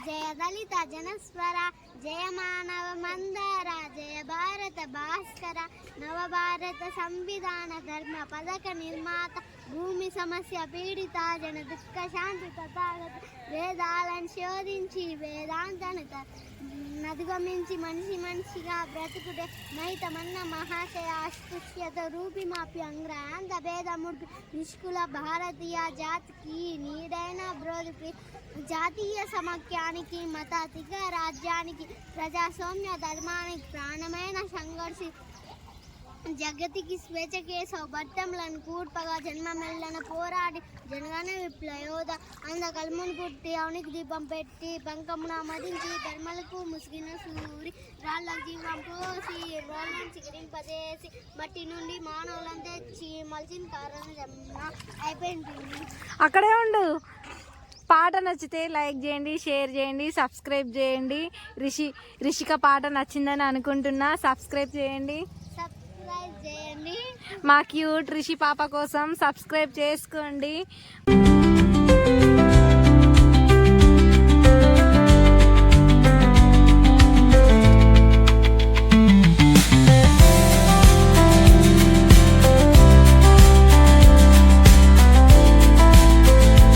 జయ దళిత జనస్వర జయ మానవ మందర జయ భారత భాస్కర నవభారత సంవిధాన ధర్మ పథక నిర్మాత భూమి సమస్య పీడిత జన దుఃఖ శాంతి తథాగత వేదాలను శోధించి వేదాంతను అధిగమించి మనిషిగా బ్రతుకుటే మైతమన్న మహాశయ అస్పృశ్యత రూపిమాపి అంగ్రాంత భేదముడు నిష్కుల భారతీయ జాతికి నీడైన బ్రోధి జాతీయ సమాఖ్యానికి మతాధిక రాజ్యానికి ప్రజాస్వామ్య ధర్మానికి ప్రాణమైన సంఘర్షి జగతికి స్వేచ్ఛకే సౌభర్తములను కూర్పగా జన్మమెల్లను పోరాడి జనగణ విప్లయోధ అంద కల్మును పుట్టి అవనికి దీపం పెట్టి పంకమున మదించి ధర్మలకు ముసిగిన సూరి రాళ్ళ జీవం పోసి రోళ్ళని చికరింపజేసి మట్టి నుండి మానవులను తెచ్చి మలిచిన కారణం అయిపోయింది. అక్కడే ఉండు. పాట నచ్చితే లైక్ చేయండి, షేర్ చేయండి, సబ్స్క్రైబ్ చేయండి. రిషిక పాట నచ్చిందని అనుకుంటున్నా. సబ్స్క్రైబ్ చేయండి. చేయండి. మా క్యూట్ రిషి పాప కోసం సబ్స్క్రైబ్ చేసుకోండి.